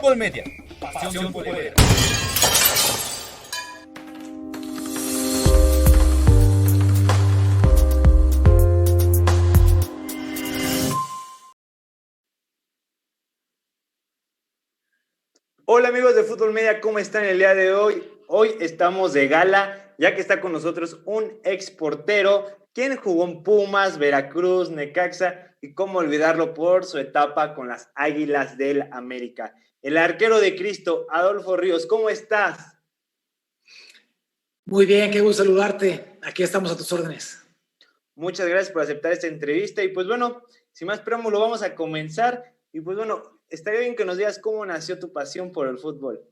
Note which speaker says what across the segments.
Speaker 1: Fútbol Media, pasión futbolera.
Speaker 2: Hola amigos de Fútbol Media, ¿cómo están el día de hoy? Hoy estamos de gala, ya que está con nosotros un exportero, quien jugó en Pumas, Veracruz, Necaxa, y cómo olvidarlo por su etapa con las Águilas del América. El arquero de Cristo, Adolfo Ríos, ¿cómo estás?
Speaker 3: Muy bien, qué gusto saludarte. Aquí estamos a tus órdenes.
Speaker 2: Muchas gracias por aceptar esta entrevista y pues bueno, sin más preámbulo vamos a comenzar y pues bueno, estaría bien que nos digas cómo nació tu pasión por el fútbol.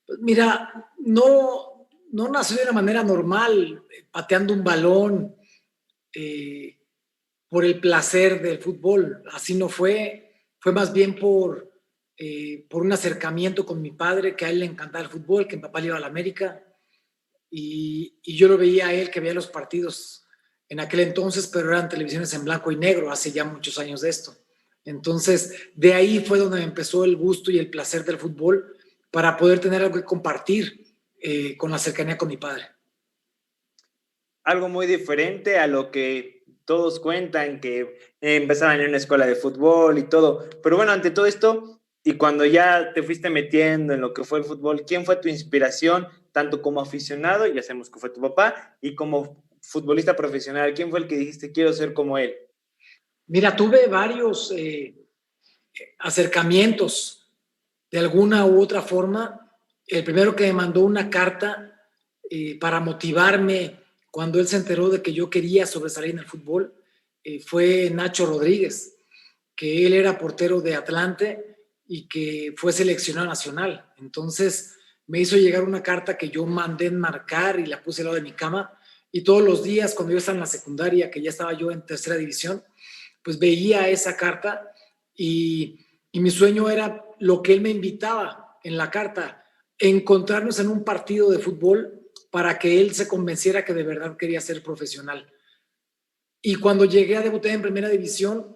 Speaker 3: Pues mira, no nació de una manera normal, pateando un balón por el placer del fútbol. Así no fue más bien por un acercamiento con mi padre, que a él le encantaba el fútbol, que mi papá le iba a la América y yo lo veía a él, que veía los partidos en aquel entonces, pero eran televisiones en blanco y negro, hace ya muchos años de esto. Entonces, de ahí fue donde me empezó el gusto y el placer del fútbol para poder tener algo que compartir con la cercanía con mi padre.
Speaker 2: Algo muy diferente a lo que todos cuentan, que empezaban en una escuela de fútbol y todo. Pero bueno, ante todo esto, y cuando ya te fuiste metiendo en lo que fue el fútbol, ¿quién fue tu inspiración, tanto como aficionado, ya sabemos que fue tu papá, y como futbolista profesional? ¿Quién fue el que dijiste, quiero ser como él?
Speaker 3: Mira, tuve varios acercamientos de alguna u otra forma. El primero que me mandó una carta para motivarme cuando él se enteró de que yo quería sobresalir en el fútbol fue Nacho Rodríguez, que él era portero de Atlante y que fue seleccionado nacional. Entonces me hizo llegar una carta que yo mandé enmarcar y la puse al lado de mi cama, y todos los días cuando yo estaba en la secundaria, que ya estaba yo en tercera división, pues veía esa carta y mi sueño era lo que él me invitaba en la carta, encontrarnos en un partido de fútbol para que él se convenciera que de verdad quería ser profesional. Y cuando llegué a debutar en primera división,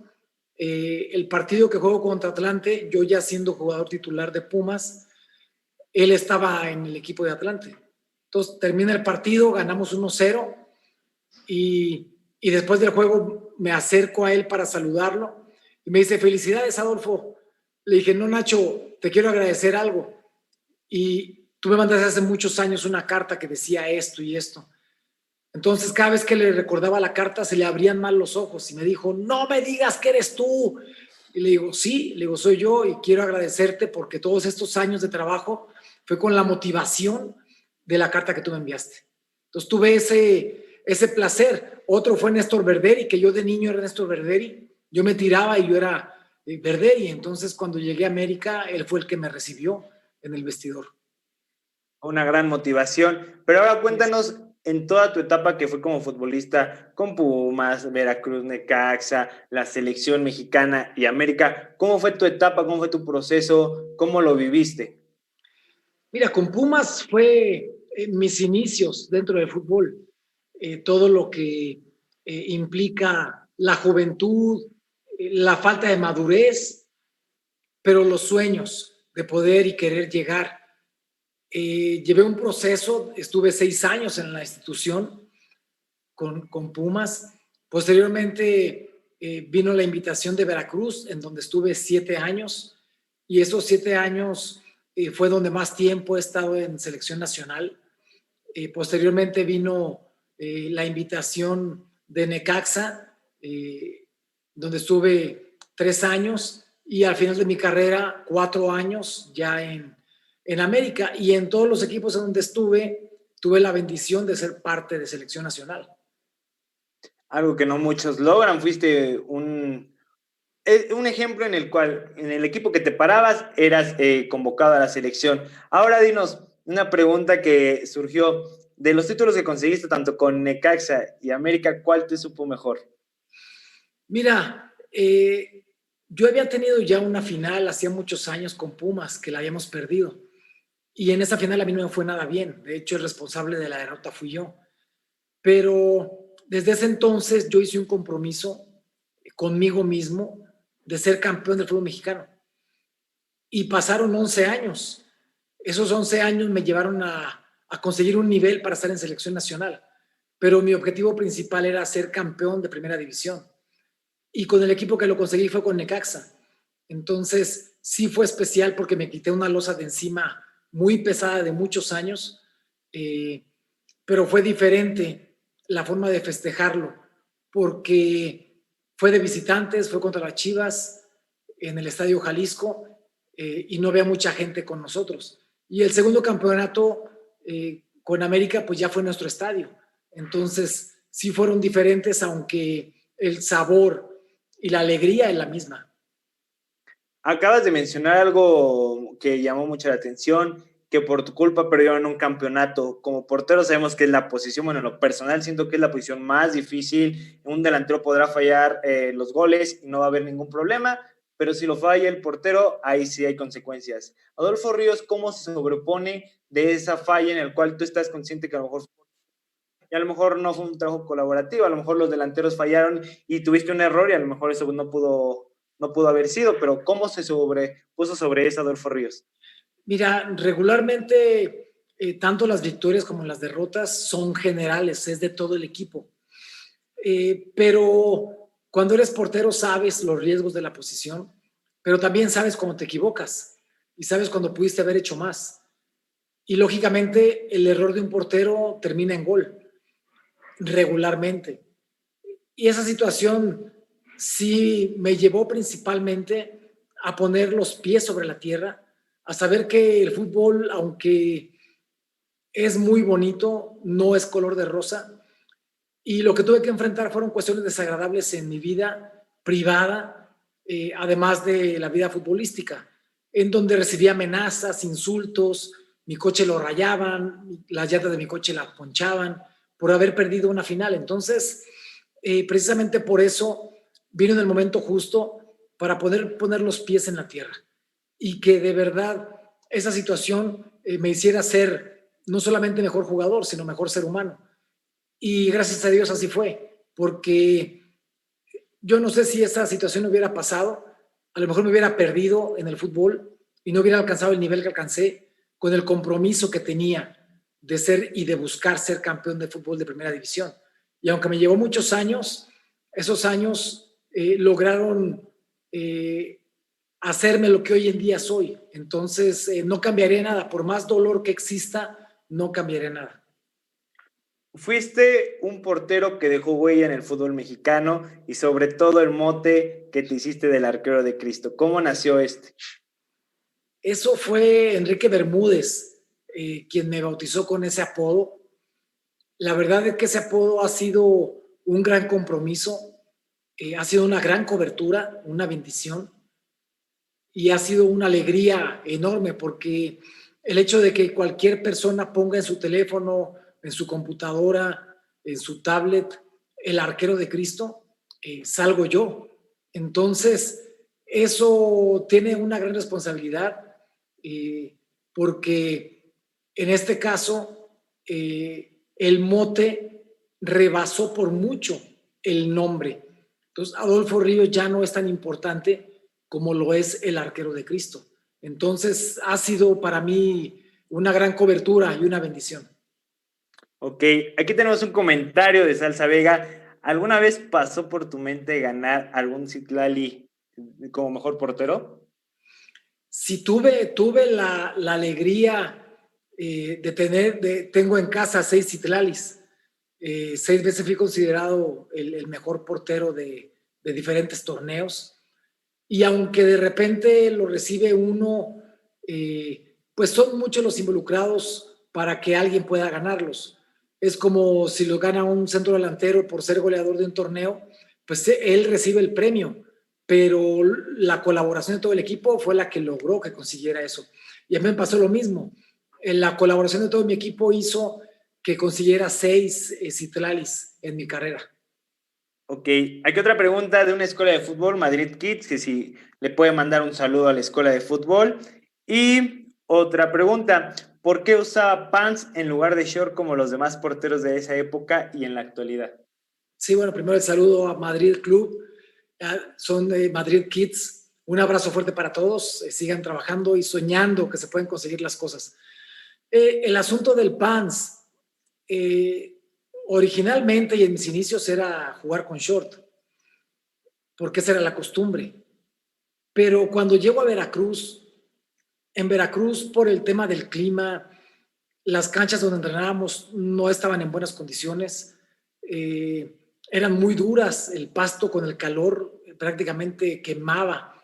Speaker 3: el partido que juego contra Atlante, yo ya siendo jugador titular de Pumas, él estaba en el equipo de Atlante. Entonces termina el partido, ganamos 1-0 y después del juego me acerco a él para saludarlo y me dice, felicidades Adolfo. Le dije, no Nacho, te quiero agradecer algo. Y tú me mandaste hace muchos años una carta que decía esto y esto. Entonces cada vez que le recordaba la carta se le abrían mal los ojos y me dijo, no me digas que eres tú. Y le digo, sí, le digo, soy yo y quiero agradecerte porque todos estos años de trabajo fue con la motivación de la carta que tú me enviaste. Entonces tuve ese placer. Otro fue Néstor Verderi, que yo de niño era Néstor Verderi. Yo me tiraba y yo era Verderi. Entonces cuando llegué a América, él fue el que me recibió en el vestidor.
Speaker 2: Una gran motivación. Pero ahora cuéntanos, en toda tu etapa que fue como futbolista con Pumas, Veracruz, Necaxa, la selección mexicana y América, ¿cómo fue tu etapa? ¿Cómo fue tu proceso? ¿Cómo lo viviste?
Speaker 3: Mira, con Pumas fue mis inicios dentro del fútbol. Todo lo que implica la juventud, la falta de madurez, pero los sueños de poder y querer llegar. Llevé un proceso, estuve 6 años en la institución con Pumas. Posteriormente vino la invitación de Veracruz, en donde estuve 7 años, y esos 7 años fue donde más tiempo he estado en selección nacional. Posteriormente vino la invitación de Necaxa, donde estuve 3 años, y al final de mi carrera 4 años ya en América, y en todos los equipos en donde estuve tuve la bendición de ser parte de selección nacional.
Speaker 2: Algo que no muchos logran, fuiste un ejemplo en el cual en el equipo que te parabas eras convocado a la selección. Ahora dinos una pregunta que surgió de los títulos que conseguiste tanto con Necaxa y América, ¿cuál te supo mejor?
Speaker 3: Mira, yo había tenido ya una final hacía muchos años con Pumas que la habíamos perdido, y en esa final a mí no me fue nada bien. De hecho, el responsable de la derrota fui yo, pero desde ese entonces yo hice un compromiso conmigo mismo de ser campeón del fútbol mexicano. y pasaron 11 años. Esos 11 años me llevaron a conseguir un nivel para estar en selección nacional, pero mi objetivo principal era ser campeón de primera división. Y con el equipo que lo conseguí fue con Necaxa. Entonces, sí fue especial porque me quité una losa de encima muy pesada de muchos años, pero fue diferente la forma de festejarlo, porque fue de visitantes, fue contra las Chivas en el Estadio Jalisco, y no había mucha gente con nosotros. Y el segundo campeonato con América, pues ya fue nuestro estadio. Entonces, sí fueron diferentes, aunque el sabor y la alegría es la misma.
Speaker 2: Acabas de mencionar algo que llamó mucho la atención, que por tu culpa perdieron un campeonato. Como portero sabemos que es la posición, bueno, en lo personal siento que es la posición más difícil. Un delantero podrá fallar los goles y no va a haber ningún problema, pero si lo falla el portero, ahí sí hay consecuencias. Adolfo Ríos, ¿cómo se sobrepone de esa falla en el cual tú estás consciente que a lo mejor y a lo mejor no fue un trabajo colaborativo, a lo mejor los delanteros fallaron y tuviste un error y a lo mejor eso no pudo haber sido, pero ¿cómo se puso sobre eso Adolfo Ríos?
Speaker 3: Mira, regularmente tanto las victorias como las derrotas son generales, es de todo el equipo. Pero cuando eres portero sabes los riesgos de la posición, pero también sabes cuando te equivocas y sabes cuando pudiste haber hecho más. Y lógicamente el error de un portero termina en gol, regularmente. Y esa situación sí me llevó principalmente a poner los pies sobre la tierra, a saber que el fútbol, aunque es muy bonito, no es color de rosa. Y lo que tuve que enfrentar fueron cuestiones desagradables en mi vida privada, además de la vida futbolística, en donde recibí amenazas, insultos, mi coche lo rayaban, las llantas de mi coche la ponchaban por haber perdido una final. Entonces, precisamente por eso vino en el momento justo para poder poner los pies en la tierra y que de verdad esa situación me hiciera ser no solamente mejor jugador, sino mejor ser humano. Y gracias a Dios así fue, porque yo no sé si esa situación hubiera pasado, a lo mejor me hubiera perdido en el fútbol y no hubiera alcanzado el nivel que alcancé con el compromiso que tenía de ser y de buscar ser campeón de fútbol de primera división. Y aunque me llevó muchos años, esos años lograron hacerme lo que hoy en día soy. Entonces, no cambiaré nada. Por más dolor que exista, no cambiaré nada.
Speaker 2: Fuiste un portero que dejó huella en el fútbol mexicano y sobre todo el mote que te hiciste del arquero de Cristo. ¿Cómo nació este?
Speaker 3: Eso fue Enrique Bermúdez, quien me bautizó con ese apodo. La verdad es que ese apodo ha sido un gran compromiso, ha sido una gran cobertura, una bendición y ha sido una alegría enorme porque el hecho de que cualquier persona ponga en su teléfono, en su computadora, en su tablet, el arquero de Cristo, salgo yo. Entonces, eso tiene una gran responsabilidad porque en este caso el mote rebasó por mucho el nombre. Entonces, Adolfo Ríos ya no es tan importante como lo es el arquero de Cristo. Entonces, ha sido para mí una gran cobertura y una bendición.
Speaker 2: Ok, aquí tenemos un comentario de Salsa Vega. ¿Alguna vez pasó por tu mente ganar algún Citlali como mejor portero?
Speaker 3: Si tuve la alegría tengo en casa 6 Citlalis. 6 veces fui considerado el mejor portero de diferentes torneos. Y aunque de repente lo recibe uno, pues son muchos los involucrados para que alguien pueda ganarlos. Es como si lo gana un centro delantero por ser goleador de un torneo, pues él recibe el premio, pero la colaboración de todo el equipo fue la que logró que consiguiera eso. Y a mí me pasó lo mismo. La colaboración de todo mi equipo hizo que consiguiera 6 Citlalis en mi carrera.
Speaker 2: Ok, aquí otra pregunta de una escuela de fútbol, Madrid Kids, que si le puede mandar un saludo a la escuela de fútbol. Y otra pregunta, ¿por qué usaba pants en lugar de short como los demás porteros de esa época y en la actualidad?
Speaker 3: Sí, bueno, primero el saludo a Madrid Club, son de Madrid Kids, Un abrazo fuerte para todos, sigan trabajando y soñando que se pueden conseguir las cosas. El asunto del PANS, originalmente y en mis inicios era jugar con short, porque esa era la costumbre. Pero cuando llego a Veracruz, en Veracruz por el tema del clima, las canchas donde entrenábamos no estaban en buenas condiciones, eran muy duras, el pasto con el calor prácticamente quemaba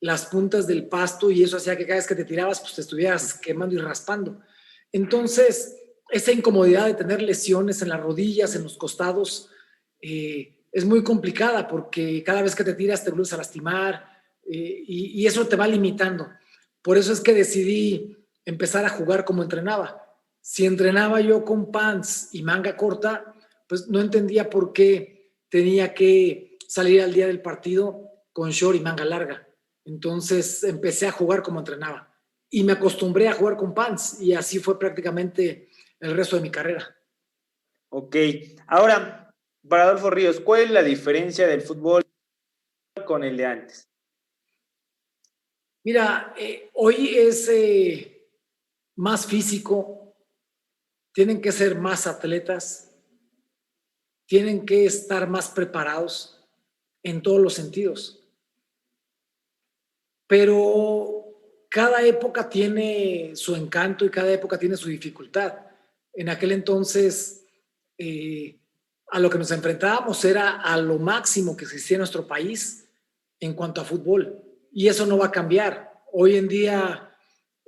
Speaker 3: las puntas del pasto y eso hacía que cada vez que te tirabas pues te estuvieras quemando y raspando. Entonces, esa incomodidad de tener lesiones en las rodillas, en los costados, es muy complicada porque cada vez que te tiras te vuelves a lastimar y eso te va limitando. Por eso es que decidí empezar a jugar como entrenaba. Si entrenaba yo con pants y manga corta, pues no entendía por qué tenía que salir al día del partido con short y manga larga. Entonces empecé a jugar como entrenaba y me acostumbré a jugar con pants y así fue prácticamente el resto de mi carrera.
Speaker 2: Ok, ahora, para Adolfo Ríos, ¿cuál es la diferencia del fútbol con el de antes?
Speaker 3: Mira, hoy es más físico, tienen que ser más atletas, tienen que estar más preparados en todos los sentidos. Pero cada época tiene su encanto y cada época tiene su dificultad. En aquel entonces, a lo que nos enfrentábamos era a lo máximo que existía en nuestro país en cuanto a fútbol. Y eso no va a cambiar. Hoy en día,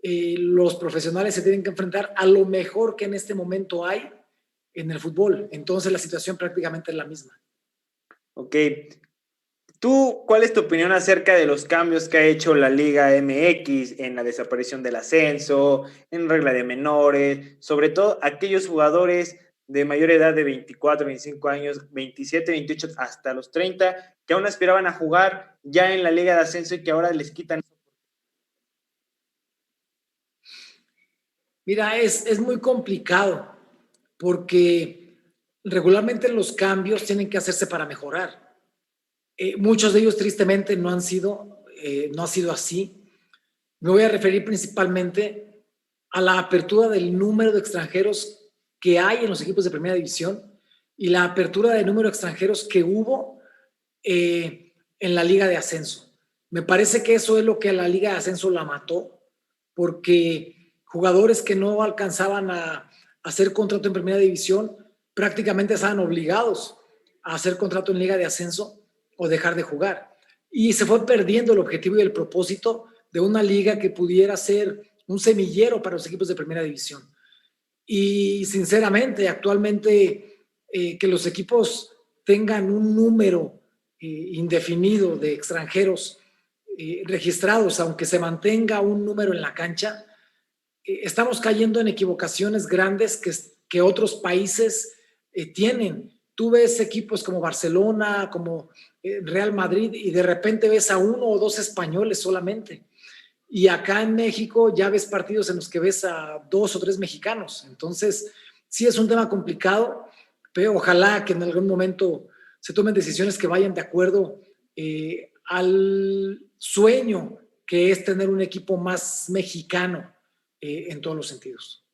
Speaker 3: los profesionales se tienen que enfrentar a lo mejor que en este momento hay en el fútbol. Entonces, la situación prácticamente es la misma.
Speaker 2: Ok, ¿tú cuál es tu opinión acerca de los cambios que ha hecho la Liga MX en la desaparición del ascenso, en regla de menores, sobre todo aquellos jugadores de mayor edad de 24, 25 años, 27, 28 hasta los 30, que aún aspiraban a jugar ya en la Liga de Ascenso y que ahora les quitan?
Speaker 3: Mira, es muy complicado porque regularmente los cambios tienen que hacerse para mejorar. Muchos de ellos tristemente no ha sido así. Me voy a referir principalmente a la apertura del número de extranjeros que hay en los equipos de primera división y la apertura del número de extranjeros que hubo en la liga de ascenso. Me parece que eso es lo que a la liga de ascenso la mató, porque jugadores que no alcanzaban a hacer contrato en primera división prácticamente estaban obligados a hacer contrato en liga de ascenso o dejar de jugar. Y se fue perdiendo el objetivo y el propósito de una liga que pudiera ser un semillero para los equipos de primera división. Y sinceramente, actualmente, que los equipos tengan un número indefinido de extranjeros registrados, aunque se mantenga un número en la cancha, estamos cayendo en equivocaciones grandes que otros países tienen. Tú ves equipos como Barcelona, como Real Madrid, y de repente ves a uno o dos españoles solamente. Y acá en México ya ves partidos en los que ves a dos o tres mexicanos. Entonces, sí es un tema complicado, pero ojalá que en algún momento se tomen decisiones que vayan de acuerdo al sueño que es tener un equipo más mexicano en todos los sentidos.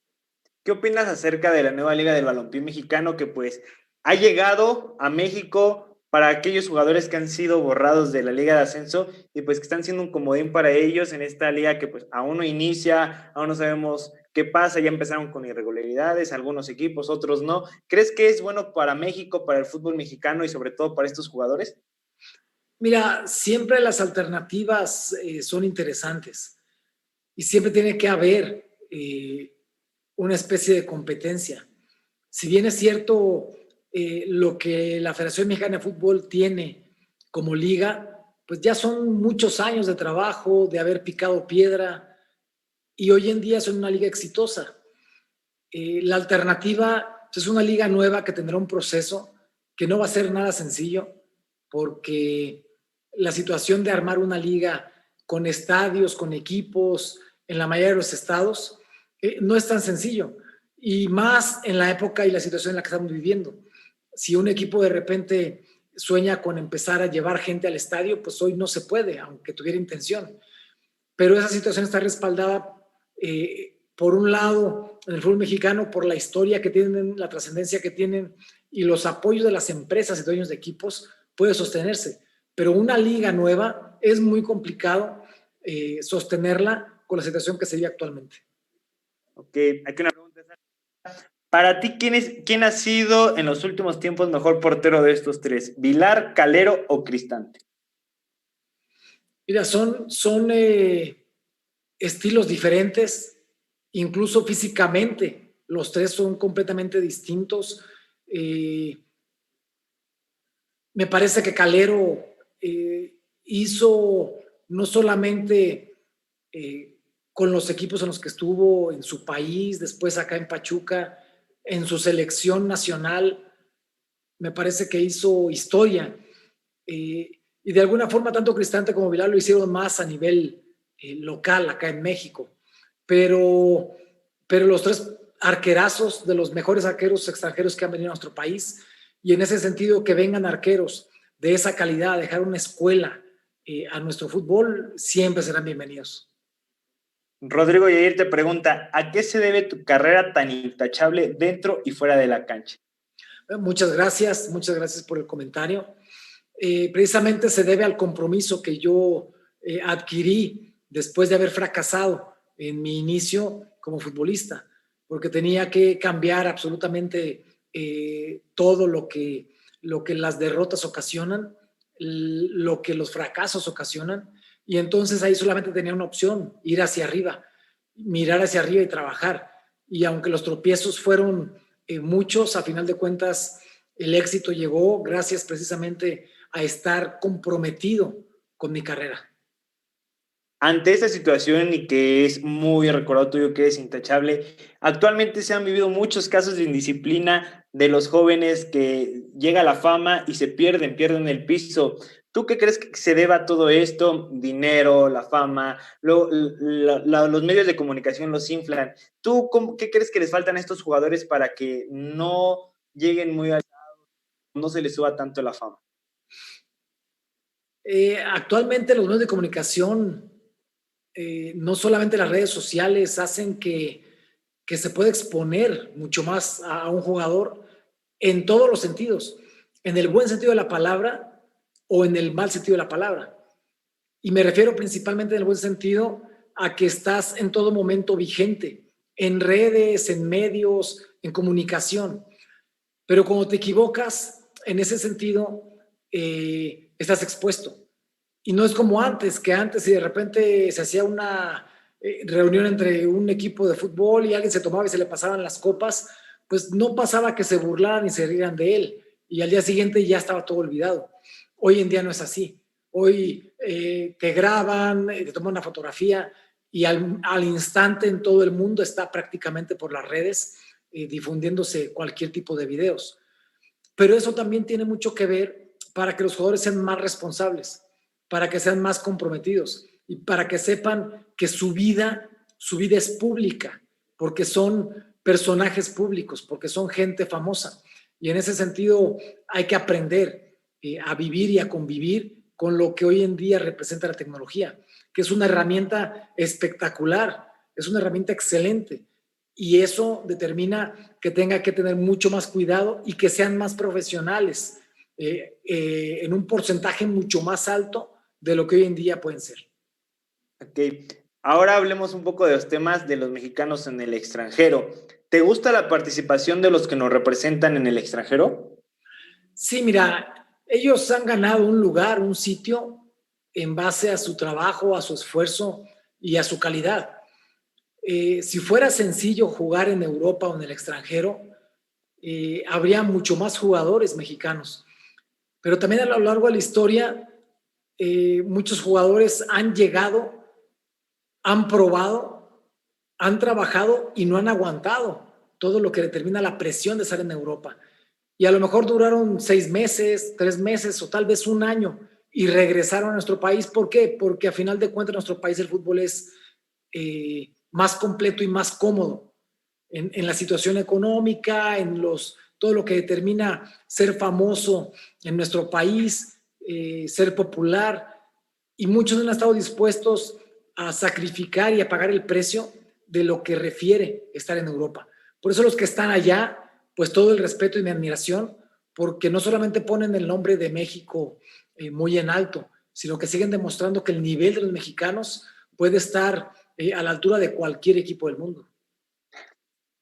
Speaker 2: ¿Qué opinas acerca de la nueva Liga del Balompié Mexicano que pues ha llegado a México para aquellos jugadores que han sido borrados de la Liga de Ascenso y pues que están siendo un comodín para ellos en esta liga que pues aún no inicia, aún no sabemos qué pasa, ya empezaron con irregularidades, algunos equipos, otros no? ¿Crees que es bueno para México, para el fútbol mexicano y sobre todo para estos jugadores?
Speaker 3: Mira, siempre las alternativas son interesantes y siempre tiene que haber una especie de competencia. Si bien es cierto lo que la Federación Mexicana de Fútbol tiene como liga, pues ya son muchos años de trabajo, de haber picado piedra y hoy en día son una liga exitosa. La alternativa es una liga nueva que tendrá un proceso que no va a ser nada sencillo porque la situación de armar una liga con estadios, con equipos en la mayoría de los estados no es tan sencillo y más en la época y la situación en la que estamos viviendo. Si un equipo de repente sueña con empezar a llevar gente al estadio, pues hoy no se puede, aunque tuviera intención. Pero esa situación está respaldada, por un lado, en el fútbol mexicano, por la historia que tienen, la trascendencia que tienen y los apoyos de las empresas y dueños de equipos, puede sostenerse. Pero una liga nueva es muy complicado sostenerla con la situación que se vive actualmente.
Speaker 2: Ok, aquí una pregunta. Para ti, ¿quién ha sido en los últimos tiempos mejor portero de estos tres? ¿Vilar, Calero o Cristante?
Speaker 3: Mira, son estilos diferentes, incluso físicamente. Los tres son completamente distintos. Me parece que Calero hizo no solamente con los equipos en los que estuvo en su país, después acá en Pachuca, en su selección nacional, me parece que hizo historia. Y de alguna forma, tanto Cristante como Vilar lo hicieron más a nivel local acá en México. Pero los tres arquerazos de los mejores arqueros extranjeros que han venido a nuestro país, y en ese sentido que vengan arqueros de esa calidad a dejar una escuela a nuestro fútbol, siempre serán bienvenidos.
Speaker 2: Rodrigo Yair te pregunta, ¿a qué se debe tu carrera tan intachable dentro y fuera de la cancha?
Speaker 3: Muchas gracias por el comentario. Precisamente se debe al compromiso que yo adquirí después de haber fracasado en mi inicio como futbolista, porque tenía que cambiar absolutamente todo lo que las derrotas ocasionan, lo que los fracasos ocasionan, y entonces ahí solamente tenía una opción: ir hacia arriba, mirar hacia arriba y trabajar. Y aunque los tropiezos fueron muchos, a final de cuentas el éxito llegó gracias precisamente a estar comprometido con mi carrera.
Speaker 2: Ante esta situación y que es muy recordado tuyo, que es intachable, actualmente se han vivido muchos casos de indisciplina de los jóvenes que llega la fama y se pierden el piso. ¿Tú qué crees que se deba a todo esto? Dinero, la fama, los medios de comunicación los inflan. ¿Tú qué crees que les faltan a estos jugadores para que no lleguen muy alzados, no se les suba tanto la fama?
Speaker 3: Actualmente los medios de comunicación, no solamente las redes sociales, hacen que se pueda exponer mucho más a un jugador en todos los sentidos, en el buen sentido de la palabra o en el mal sentido de la palabra. Y me refiero principalmente en el buen sentido a que estás en todo momento vigente, en redes, en medios, en comunicación. Pero cuando te equivocas, en ese sentido, estás expuesto. Y no es como antes, que antes si de repente se hacía una reunión entre un equipo de fútbol y alguien se tomaba y se le pasaban las copas, pues no pasaba que se burlaran y se rieran de él. Y al día siguiente ya estaba todo olvidado. Hoy en día no es así. Hoy te graban, te toman una fotografía y al instante en todo el mundo está prácticamente por las redes difundiéndose cualquier tipo de videos. Pero eso también tiene mucho que ver para que los jugadores sean más responsables, para que sean más comprometidos y para que sepan que su vida es pública, porque son personajes públicos, porque son gente famosa. Y en ese sentido hay que aprender a vivir y a convivir con lo que hoy en día representa la tecnología, que es una herramienta espectacular, es una herramienta excelente. Y eso determina que tenga que tener mucho más cuidado y que sean más profesionales en un porcentaje mucho más alto de lo que hoy en día pueden ser.
Speaker 2: Ok, ahora hablemos un poco de los temas de los mexicanos en el extranjero. ¿Te gusta la participación de los que nos representan en el extranjero?
Speaker 3: Sí, mira, ellos han ganado un lugar, un sitio en base a su trabajo, a su esfuerzo y a su calidad. Si fuera sencillo jugar en Europa o en el extranjero, habría mucho más jugadores mexicanos. Pero también a lo largo de la historia, muchos jugadores han llegado, han probado, han trabajado y no han aguantado todo lo que determina la presión de estar en Europa. Y a lo mejor duraron 6 meses, 3 meses o tal vez un año y regresaron a nuestro país. ¿Por qué? Porque a final de cuentas en nuestro país el fútbol es más completo y más cómodo en la situación económica, en los todo lo que determina ser famoso en nuestro país, ser popular, y muchos no han estado dispuestos a sacrificar y a pagar el precio de lo que refiere estar en Europa. Por eso los que están allá, pues todo el respeto y mi admiración, porque no solamente ponen el nombre de México muy en alto, sino que siguen demostrando que el nivel de los mexicanos puede estar a la altura de cualquier equipo del mundo.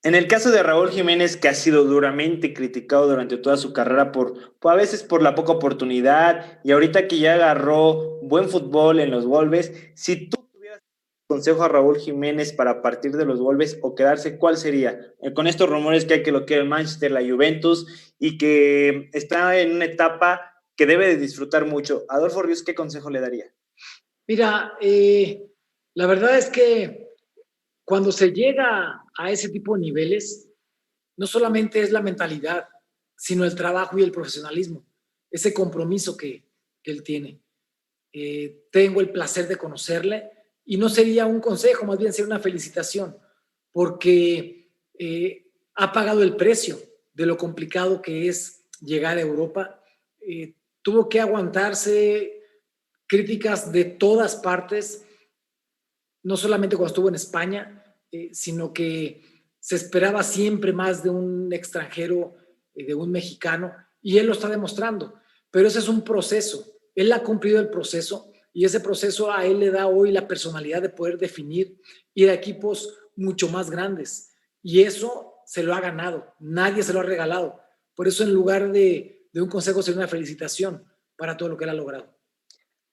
Speaker 2: En el caso de Raúl Jiménez, que ha sido duramente criticado durante toda su carrera por a veces por la poca oportunidad, y ahorita que ya agarró buen fútbol en los Wolves, si tú tuvieras un consejo a Raúl Jiménez para partir de los Wolves o quedarse, ¿cuál sería? Con estos rumores que hay que lo quiere el Manchester, la Juventus, y que está en una etapa que debe de disfrutar mucho. Adolfo Ríos, ¿qué consejo le daría?
Speaker 3: Mira, la verdad es que cuando se llega a ese tipo de niveles, no solamente es la mentalidad, sino el trabajo y el profesionalismo, ese compromiso que él tiene. Tengo el placer de conocerle y no sería un consejo, más bien sería una felicitación, porque ha pagado el precio de lo complicado que es llegar a Europa. Tuvo que aguantarse críticas de todas partes, no solamente cuando estuvo en España, sino que se esperaba siempre más de un extranjero, de un mexicano, y él lo está demostrando. Pero ese es un proceso. Él ha cumplido el proceso y ese proceso a él le da hoy la personalidad de poder definir ir a equipos mucho más grandes. Y eso se lo ha ganado. Nadie se lo ha regalado. Por eso en lugar de un consejo sería una felicitación para todo lo que él ha logrado.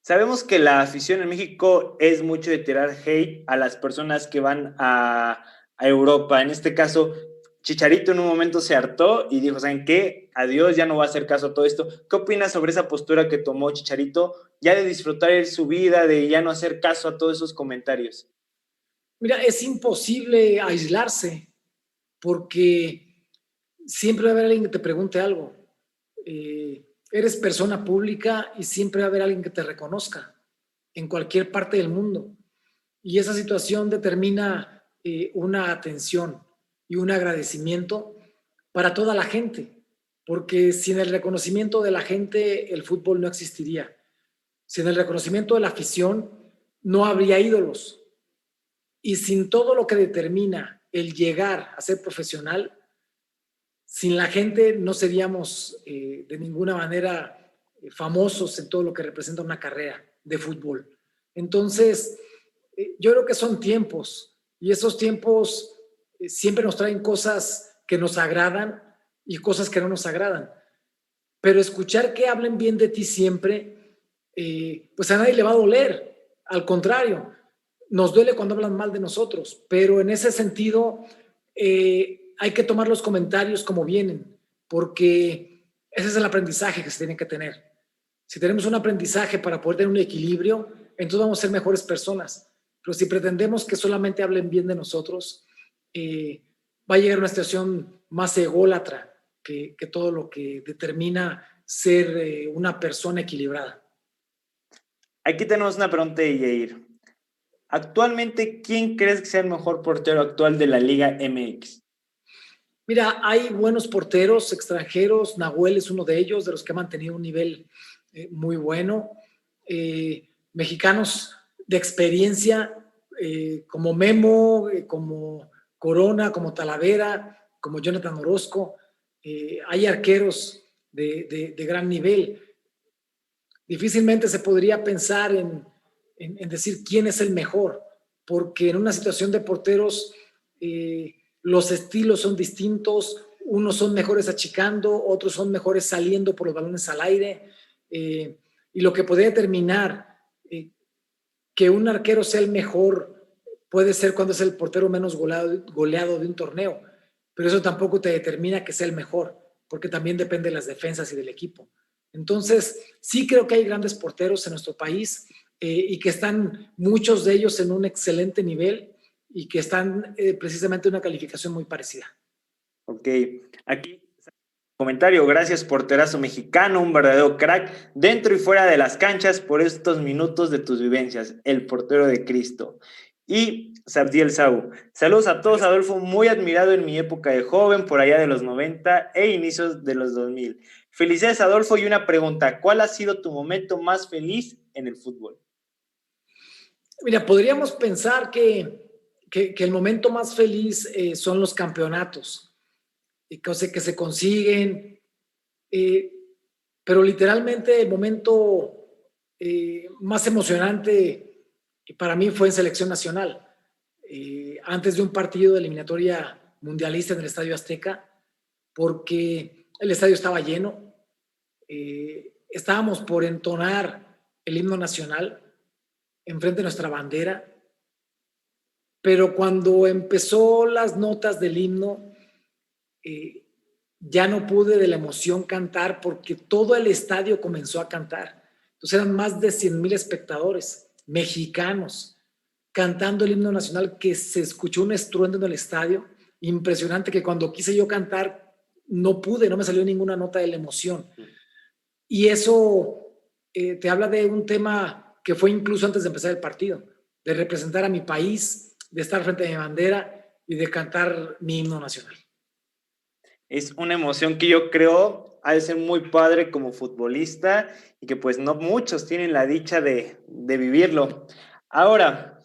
Speaker 2: Sabemos que la afición en México es mucho de tirar hate a las personas que van a Europa. En este caso, Chicharito en un momento se hartó y dijo, ¿saben qué? Adiós, ya no va a hacer caso a todo esto. ¿Qué opinas sobre esa postura que tomó Chicharito, ya de disfrutar su vida, de ya no hacer caso a todos esos comentarios?
Speaker 3: Mira, es imposible aislarse porque siempre va a haber alguien que te pregunte algo. Eres persona pública y siempre va a haber alguien que te reconozca en cualquier parte del mundo. Y esa situación determina una atención y un agradecimiento para toda la gente, porque sin el reconocimiento de la gente el fútbol no existiría. Sin el reconocimiento de la afición no habría ídolos. Y sin todo lo que determina el llegar a ser profesional, sin la gente no seríamos de ninguna manera famosos en todo lo que representa una carrera de fútbol. Entonces, yo creo que son tiempos y esos tiempos siempre nos traen cosas que nos agradan y cosas que no nos agradan. Pero escuchar que hablen bien de ti siempre, pues a nadie le va a doler. Al contrario, nos duele cuando hablan mal de nosotros, pero en ese sentido hay que tomar los comentarios como vienen, porque ese es el aprendizaje que se tiene que tener. Si tenemos un aprendizaje para poder tener un equilibrio, entonces vamos a ser mejores personas. Pero si pretendemos que solamente hablen bien de nosotros, va a llegar a una situación más ególatra que todo lo que determina ser una persona equilibrada.
Speaker 2: Aquí tenemos una pregunta de Yair. Actualmente, ¿quién crees que sea el mejor portero actual de la Liga MX?
Speaker 3: Mira, hay buenos porteros extranjeros. Nahuel es uno de ellos, de los que ha mantenido un nivel muy bueno. Mexicanos de experiencia, como Memo, como Corona, como Talavera, como Jonathan Orozco. Hay arqueros de gran nivel. Difícilmente se podría pensar en decir quién es el mejor, porque en una situación de porteros los estilos son distintos, unos son mejores achicando, otros son mejores saliendo por los balones al aire, y lo que podría determinar que un arquero sea el mejor puede ser cuando es el portero menos goleado de un torneo, pero eso tampoco te determina que sea el mejor, porque también depende de las defensas y del equipo. Entonces, sí creo que hay grandes porteros en nuestro país y que están muchos de ellos en un excelente nivel y que están precisamente en una calificación muy parecida.
Speaker 2: Ok, aquí comentario, gracias porterazo mexicano, un verdadero crack, dentro y fuera de las canchas por estos minutos de tus vivencias, el portero de Cristo. y Sabdiel Sabu. Saludos a todos, Adolfo, muy admirado en mi época de joven, por allá de los 90 e inicios de los 2000. Felicidades, Adolfo, y una pregunta, ¿cuál ha sido tu momento más feliz en el fútbol?
Speaker 3: Mira, podríamos pensar que el momento más feliz son los campeonatos, que se consiguen, pero literalmente el momento más emocionante para mí fue en selección nacional. Antes de un partido de eliminatoria mundialista en el Estadio Azteca, porque el estadio estaba lleno, estábamos por entonar el himno nacional enfrente de nuestra bandera, pero cuando empezó las notas del himno, ya no pude de la emoción cantar porque todo el estadio comenzó a cantar. Entonces eran más de 100,000 espectadores mexicanos cantando el himno nacional, que se escuchó un estruendo en el estadio impresionante, que cuando quise yo cantar no pude, no me salió ninguna nota de la emoción. Y eso te habla de un tema que fue incluso antes de empezar el partido, de representar a mi país, de estar frente a mi bandera y de cantar mi himno nacional.
Speaker 2: Es una emoción que yo creo ha de ser muy padre como futbolista y que pues no muchos tienen la dicha de vivirlo. Ahora,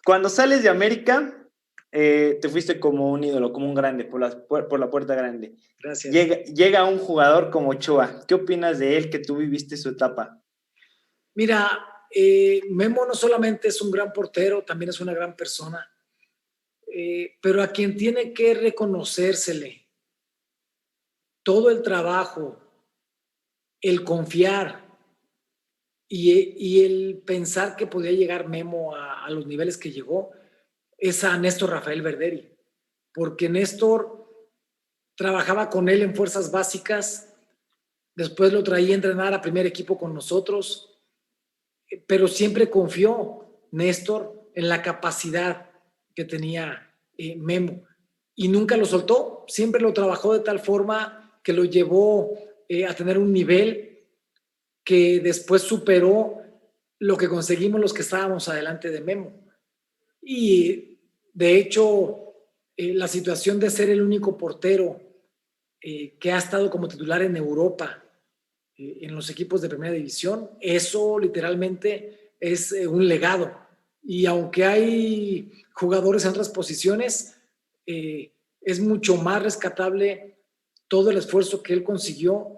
Speaker 2: cuando sales de América, te fuiste como un ídolo, como un grande, por la puerta grande.
Speaker 3: Gracias.
Speaker 2: Llega un jugador como Ochoa. ¿Qué opinas de él, que tú viviste su etapa?
Speaker 3: Mira, Memo no solamente es un gran portero, también es una gran persona, pero a quien tiene que reconocérsele todo el trabajo, el confiar y el pensar que podía llegar Memo a los niveles que llegó, es a Néstor Rafael Verderi, porque Néstor trabajaba con él en fuerzas básicas, después lo traía a entrenar a primer equipo con nosotros, pero siempre confió Néstor en la capacidad que tenía Memo y nunca lo soltó, siempre lo trabajó de tal forma que lo llevó a tener un nivel que después superó lo que conseguimos los que estábamos adelante de Memo. Y de hecho, la situación de ser el único portero que ha estado como titular en Europa, en los equipos de primera división, eso literalmente es un legado. Y aunque hay jugadores en otras posiciones, es mucho más rescatable todo el esfuerzo que él consiguió,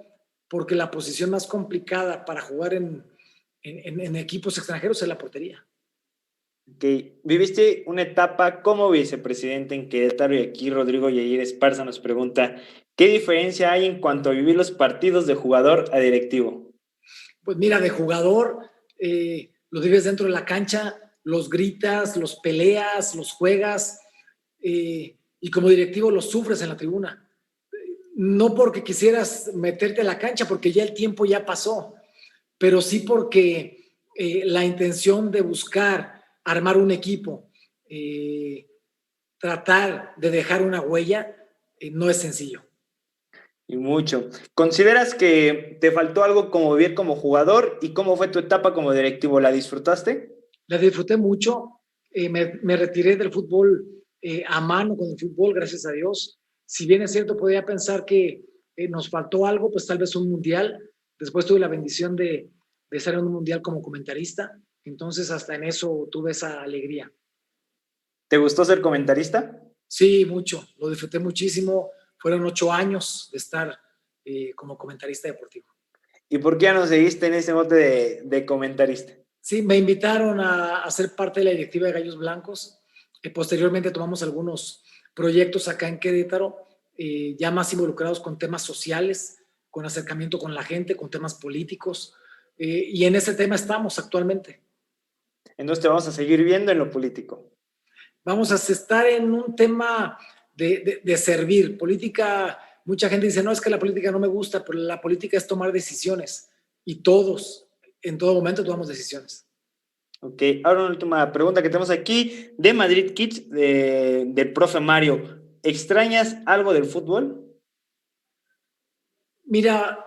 Speaker 3: porque la posición más complicada para jugar en equipos extranjeros es la portería.
Speaker 2: Que viviste una etapa como vicepresidente en Querétaro, y aquí Rodrigo Yair Esparza nos pregunta, ¿qué diferencia hay en cuanto a vivir los partidos de jugador a directivo?
Speaker 3: Pues mira, de jugador, los vives dentro de la cancha, los gritas, los peleas, los juegas, y como directivo los sufres en la tribuna. No porque quisieras meterte a la cancha, porque ya el tiempo ya pasó, pero sí porque la intención de buscar armar un equipo, tratar de dejar una huella, no es sencillo.
Speaker 2: Y mucho. ¿Consideras que te faltó algo como vivir como jugador, y cómo fue tu etapa como directivo? ¿La disfrutaste?
Speaker 3: La disfruté mucho, me retiré del fútbol a mano con el fútbol, gracias a Dios. Si bien es cierto, podía pensar que nos faltó algo, pues tal vez un mundial. Después tuve la bendición de estar en un mundial como comentarista, entonces hasta en eso tuve esa alegría.
Speaker 2: ¿Te gustó ser comentarista?
Speaker 3: Sí, mucho, lo disfruté muchísimo. Fueron 8 años de estar como comentarista deportivo.
Speaker 2: ¿Y por qué ya no seguiste en ese bote de comentarista?
Speaker 3: Sí, me invitaron a ser parte de la directiva de Gallos Blancos. Posteriormente tomamos algunos proyectos acá en Querétaro, ya más involucrados con temas sociales, con acercamiento con la gente, con temas políticos, y en ese tema estamos actualmente.
Speaker 2: Entonces te vamos a seguir viendo en lo político.
Speaker 3: Vamos a estar en un tema de servir. Política, mucha gente dice, no, es que la política no me gusta, pero la política es tomar decisiones, y todos, en todo momento, tomamos decisiones.
Speaker 2: Ok, ahora una última pregunta que tenemos aquí de Madrid Kids, del profe Mario. ¿Extrañas algo del fútbol?
Speaker 3: Mira,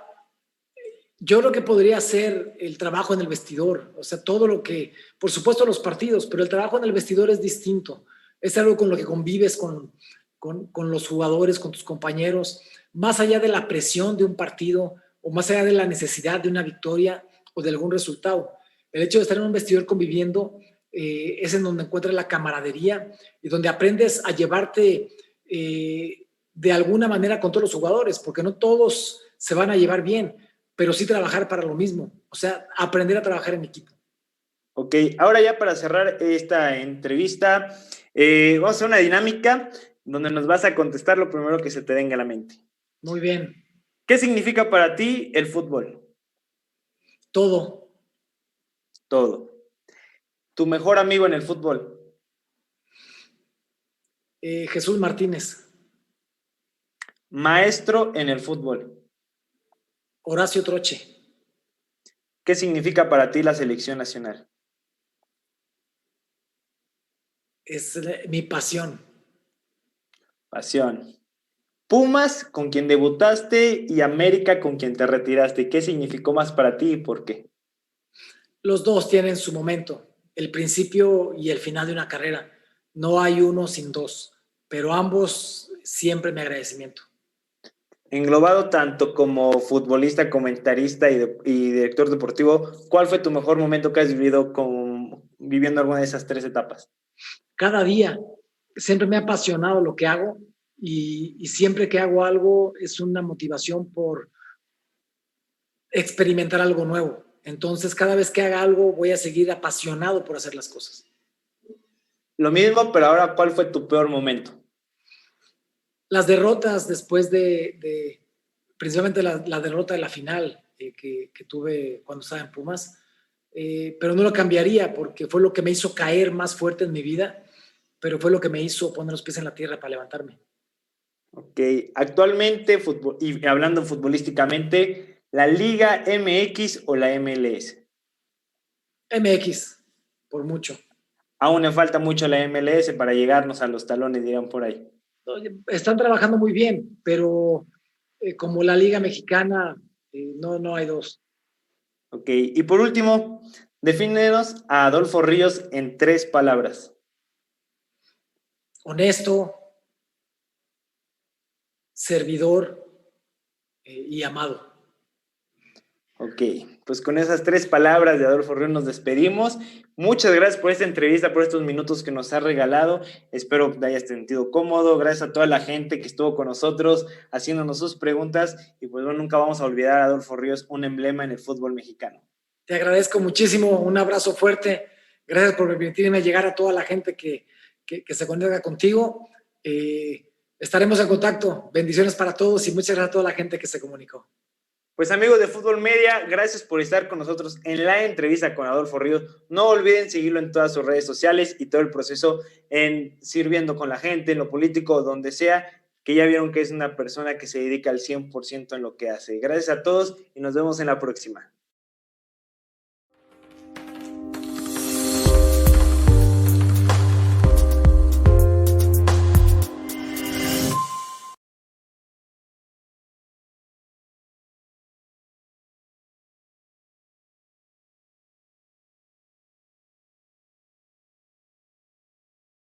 Speaker 3: Yo lo que podría hacer el trabajo en el vestidor, o sea, todo lo que, por supuesto los partidos, pero el trabajo en el vestidor es distinto. Es algo con lo que convives con los jugadores, con tus compañeros, más allá de la presión de un partido o más allá de la necesidad de una victoria o de algún resultado. El hecho de estar en un vestidor conviviendo es en donde encuentras la camaradería y donde aprendes a llevarte de alguna manera con todos los jugadores, porque no todos se van a llevar bien, pero sí trabajar para lo mismo, o sea, aprender a trabajar en equipo.
Speaker 2: Ok, ahora ya para cerrar esta entrevista, vamos a hacer una dinámica donde nos vas a contestar lo primero que se te venga a la mente.
Speaker 3: Muy bien,
Speaker 2: ¿Qué significa para ti el fútbol?
Speaker 3: todo.
Speaker 2: Todo. ¿Tu mejor amigo en el fútbol?
Speaker 3: Jesús Martínez,
Speaker 2: Maestro en el fútbol.
Speaker 3: Horacio Troche,
Speaker 2: ¿Qué significa para ti la selección nacional?
Speaker 3: es mi pasión.
Speaker 2: Pasión. Pumas, con quien debutaste, y América, con quien te retiraste. ¿Qué significó más para ti y por qué?
Speaker 3: Los dos tienen su momento, el principio y el final de una carrera. No hay uno sin dos, pero ambos siempre mi agradecimiento.
Speaker 2: Englobado tanto como futbolista, comentarista y director deportivo, ¿cuál fue tu mejor momento que has vivido viviendo alguna de esas 3 etapas?
Speaker 3: Cada día siempre me ha apasionado lo que hago y siempre que hago algo es una motivación por experimentar algo nuevo. Entonces, cada vez que haga algo voy a seguir apasionado por hacer las cosas.
Speaker 2: Lo mismo, pero ahora, ¿cuál fue tu peor momento?
Speaker 3: Las derrotas después de precisamente la derrota de la final que tuve cuando estaba en Pumas, pero no lo cambiaría porque fue lo que me hizo caer más fuerte en mi vida, pero fue lo que me hizo poner los pies en la tierra para levantarme.
Speaker 2: Ok, actualmente, y hablando futbolísticamente, ¿la Liga MX o la MLS?
Speaker 3: MX, por mucho.
Speaker 2: Aún le falta mucho a la MLS para llegarnos a los talones, dirán por ahí.
Speaker 3: Están trabajando muy bien, pero como la Liga Mexicana, no hay dos.
Speaker 2: Ok, y por último, defínenos a Adolfo Ríos en 3 palabras.
Speaker 3: Honesto, servidor y amado.
Speaker 2: Ok, pues con esas 3 palabras de Adolfo Ríos nos despedimos. Muchas gracias por esta entrevista, por estos minutos que nos has regalado. Espero que te hayas sentido cómodo. Gracias a toda la gente que estuvo con nosotros haciéndonos sus preguntas. Y pues bueno, nunca vamos a olvidar a Adolfo Ríos, un emblema en el fútbol mexicano.
Speaker 3: Te agradezco muchísimo, un abrazo fuerte. Gracias por permitirme llegar a toda la gente que se conecta contigo. Estaremos en contacto. Bendiciones para todos y muchas gracias a toda la gente que se comunicó.
Speaker 2: Pues amigos de Fútbol Media, gracias por estar con nosotros en la entrevista con Adolfo Ríos. No olviden seguirlo en todas sus redes sociales y todo el proceso en sirviendo con la gente, en lo político, donde sea, que ya vieron que es una persona que se dedica al 100% en lo que hace. Gracias a todos y nos vemos en la próxima.